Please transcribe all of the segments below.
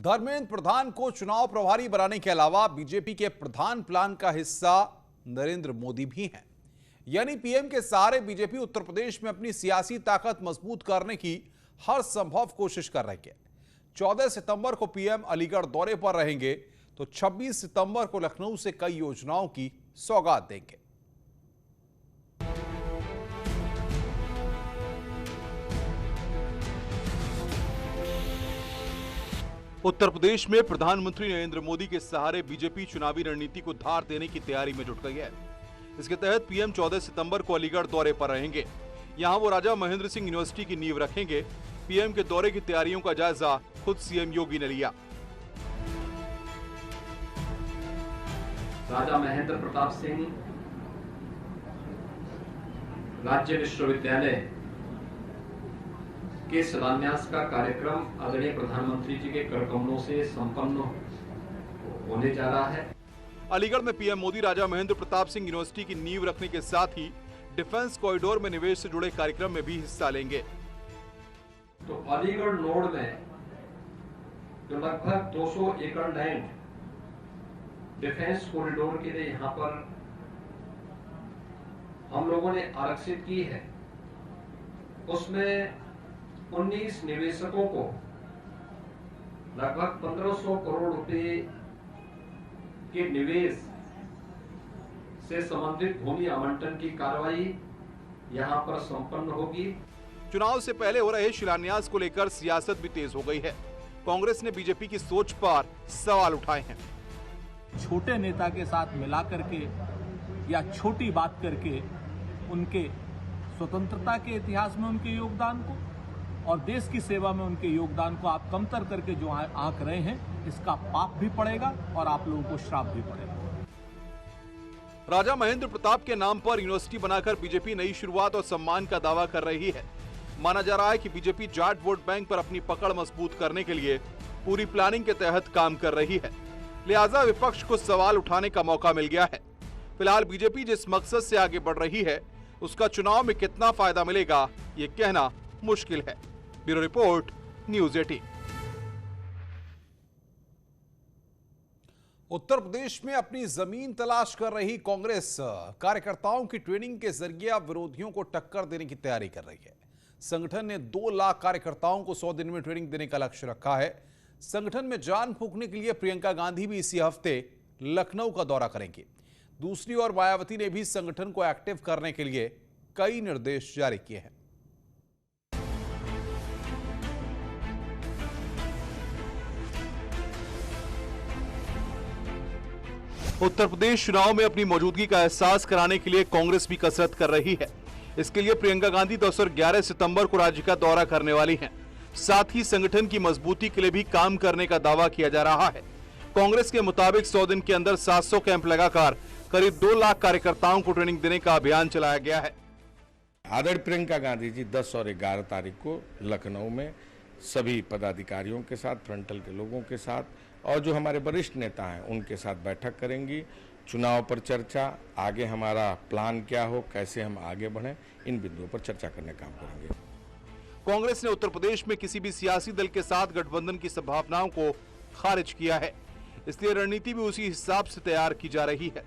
धर्मेंद्र प्रधान को चुनाव प्रभारी बनाने के अलावा बीजेपी के प्रधान प्लान का हिस्सा नरेंद्र मोदी भी हैं। यानी पीएम के सहारे बीजेपी उत्तर प्रदेश में अपनी सियासी ताकत मजबूत करने की हर संभव कोशिश कर रही है। 14 सितंबर को पीएम अलीगढ़ दौरे पर रहेंगे तो 26 सितंबर को लखनऊ से कई योजनाओं की सौगात देंगे। उत्तर प्रदेश में प्रधानमंत्री नरेंद्र मोदी के सहारे बीजेपी चुनावी रणनीति को धार देने की तैयारी में जुट गई है। इसके तहत पीएम 14 सितंबर को अलीगढ़ दौरे पर रहेंगे। यहां वो राजा महेंद्र सिंह यूनिवर्सिटी की नींव रखेंगे। पीएम के दौरे की तैयारियों का जायजा खुद सीएम योगी ने लिया। राजा महेंद्र प्रताप सिंह राज्य विश्वविद्यालय के शिलान्यास का कार्यक्रम आदरणीय प्रधानमंत्री जी के करकमलों से संपन्न होने जा रहा है। अलीगढ़ में पीएम मोदी राजा महेंद्र प्रताप सिंह यूनिवर्सिटी की नींव रखने के साथ ही डिफेंस कॉरिडोर में निवेश से जुड़े कार्यक्रम में भी हिस्सा लेंगे। तो अलीगढ़ नोड में जो लगभग 200 एकड़ लैंड डिफेंस कॉरिडोर के लिए यहाँ पर हम लोगों ने आरक्षित की है, उसमें 19 निवेशकों को लगभग 1500 करोड़ रुपए के निवेश से संबंधित भूमि आवंटन की कार्रवाई यहां पर संपन्न होगी। चुनाव से पहले हो रहे शिलान्यास को लेकर सियासत भी तेज हो गई है। कांग्रेस ने बीजेपी की सोच पर सवाल उठाए हैं। छोटे नेता के साथ मिला करके या छोटी बात करके उनके स्वतंत्रता के इतिहास में उनके योगदान को और देश की सेवा में उनके योगदान को आप कमतर करके जो आंक रहे हैं, इसका पाप भी पड़ेगा और आप लोगों को श्राप भी पड़ेगा। राजा महेंद्र प्रताप के नाम पर यूनिवर्सिटी बनाकर बीजेपी नई शुरुआत और सम्मान का दावा कर रही है। माना जा रहा है कि बीजेपी जाट वोट बैंक पर अपनी पकड़ मजबूत करने के लिए पूरी प्लानिंग के तहत काम कर रही है। लिहाजा विपक्ष को सवाल उठाने का मौका मिल गया है। फिलहाल बीजेपी जिस मकसद से आगे बढ़ रही है, उसका चुनाव में कितना फायदा मिलेगा, ये कहना मुश्किल है। Bureau report, news 18। Uttar Pradesh में अपनी जमीन तलाश कर रही कांग्रेस कार्यकर्ताओं की ट्रेनिंग के जरिए अब विरोधियों को टक्कर देने की तैयारी कर रही है। संगठन ने 2 लाख कार्यकर्ताओं को 100 दिन में ट्रेनिंग देने का लक्ष्य रखा है। संगठन में जान फूंकने के लिए प्रियंका गांधी भी इसी हफ्ते लखनऊ का दौरा करेंगी। दूसरी ओर मायावती ने भी संगठन को एक्टिव करने के लिए कई निर्देश जारी किए हैं। उत्तर प्रदेश चुनाव में अपनी मौजूदगी का एहसास कराने के लिए कांग्रेस भी कसरत कर रही है। इसके लिए प्रियंका गांधी 10 और 11 सितंबर को राज्य का दौरा करने वाली हैं। साथ ही संगठन की मजबूती के लिए भी काम करने का दावा किया जा रहा है। कांग्रेस के मुताबिक 100 दिन के अंदर 700 कैंप लगाकर करीब 2 लाख कार्यकर्ताओं को ट्रेनिंग देने का अभियान चलाया गया है। आदरणीय प्रियंका गांधी जी 10 और 11 तारीख को लखनऊ में सभी पदाधिकारियों के साथ, फ्रंटल के लोगों के साथ और जो हमारे वरिष्ठ नेता हैं उनके साथ बैठक करेंगी। चुनाव पर चर्चा, आगे हमारा प्लान क्या हो, कैसे हम आगे बढ़ें, इन बिंदुओं पर चर्चा करने का काम करेंगे। कांग्रेस ने उत्तर प्रदेश में किसी भी सियासी दल के साथ गठबंधन की संभावनाओं को खारिज किया है, इसलिए रणनीति भी उसी हिसाब से तैयार की जा रही है।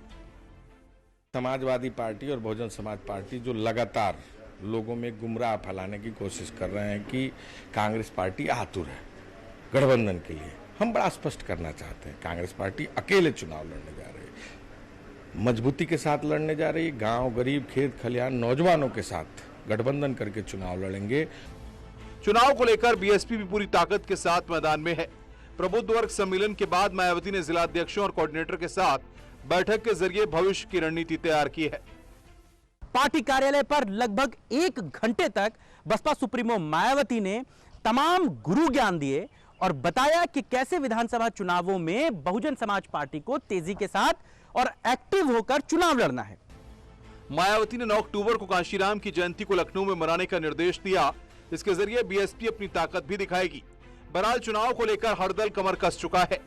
समाजवादी पार्टी और बहुजन समाज पार्टी जो लगातार लोगों में गुमराह फैलाने की कोशिश कर रहे हैं कि कांग्रेस पार्टी आतुर है गठबंधन के लिए, हम बड़ा स्पष्ट करना चाहते हैं। कांग्रेस पार्टी अकेले चुनाव लड़ने जा रही है, मजबूती के साथ लड़ने जा रही है। गांव, गरीब, खेत खलिहान, नौजवानों के साथ गठबंधन करके चुनाव लड़ेंगे। चुनाव को लेकर बीएसपी भी पूरी ताकत के साथ मैदान में है। प्रबुद्ध वर्ग सम्मेलन के बाद मायावती ने जिला अध्यक्षों और कोऑर्डिनेटर के साथ बैठक के जरिए भविष्य की रणनीति तैयार की है। पार्टी कार्यालय पर लगभग 1 घंटे तक बसपा सुप्रीमो मायावती ने तमाम गुरु ज्ञान दिए और बताया कि कैसे विधानसभा चुनावों में बहुजन समाज पार्टी को तेजी के साथ और एक्टिव होकर चुनाव लड़ना है। मायावती ने 9 अक्टूबर को कांशीराम की जयंती को लखनऊ में मनाने का निर्देश दिया। इसके जरिए बीएसपी अपनी ताकत भी दिखाएगी। बहरहाल चुनाव को लेकर हर दल कमर कस चुका है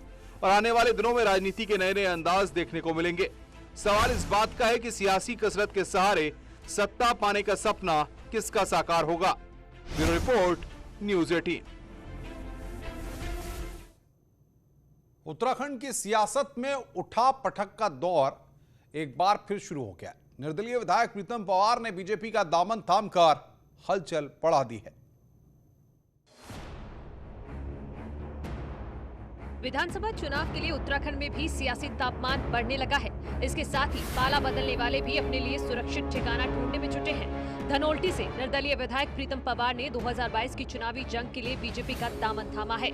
और आने वाले दिनों में राजनीति के नए नए अंदाज देखने को मिलेंगे। सवाल इस बात का है कि सियासी कसरत के सहारे सत्ता पाने का सपना किसका साकार होगा। Bureau report, news 18। उत्तराखंड की सियासत में उठा पटक का दौर एक बार फिर शुरू हो गया। निर्दलीय विधायक प्रीतम पवार ने बीजेपी का दामन थामकर हलचल बढ़ा दी है। विधानसभा चुनाव के लिए उत्तराखंड में भी सियासी तापमान बढ़ने लगा है। इसके साथ ही पाला बदलने वाले भी अपने लिए सुरक्षित ठिकाना ढूंढने में जुटे हैं। धनोल्टी से निर्दलीय विधायक प्रीतम पवार ने 2022 की चुनावी जंग के लिए बीजेपी का दामन थामा है।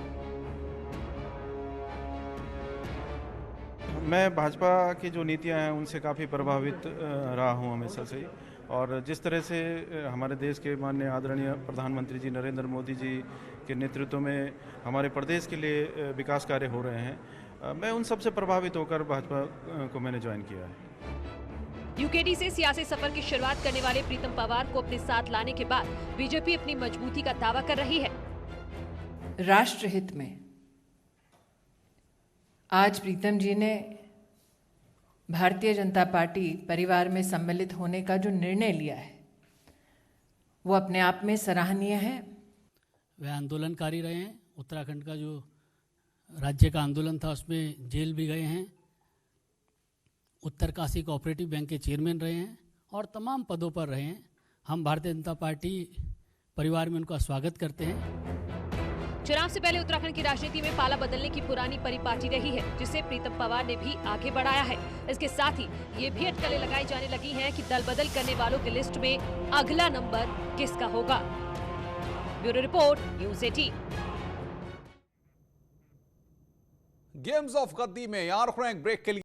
मैं भाजपा की जो नीतियां हैं उनसे काफ़ी प्रभावित रहा हूं हमेशा से ही, और जिस तरह से हमारे देश के माननीय आदरणीय प्रधानमंत्री जी नरेंद्र मोदी जी के नेतृत्व में हमारे प्रदेश के लिए विकास कार्य हो रहे हैं, मैं उन सबसे प्रभावित होकर भाजपा को मैंने ज्वाइन किया है। यूकेडी से सियासी सफर की शुरुआत करने वाले प्रीतम पवार को अपने साथ लाने के बाद बीजेपी अपनी मजबूती का दावा कर रही है। राष्ट्र हित में आज प्रीतम जी ने भारतीय जनता पार्टी परिवार में सम्मिलित होने का जो निर्णय लिया है वो अपने आप में सराहनीय है। वे आंदोलनकारी रहे हैं। उत्तराखंड का जो राज्य का आंदोलन था उसमें जेल भी गए हैं। उत्तरकाशी कोऑपरेटिव बैंक के चेयरमैन रहे हैं और तमाम पदों पर रहे हैं। हम भारतीय जनता पार्टी परिवार में उनका स्वागत करते हैं। चुनाव से पहले उत्तराखंड की राजनीति में पाला बदलने की पुरानी परिपाटी रही है, जिसे प्रीतम पवार ने भी आगे बढ़ाया है। इसके साथ ही ये भी अटकलें लगाई जाने लगी हैं कि दल बदल करने वालों की लिस्ट में अगला नंबर किसका होगा। Bureau report, news 18। Games of गद्दी में यार ब्रेक के लिए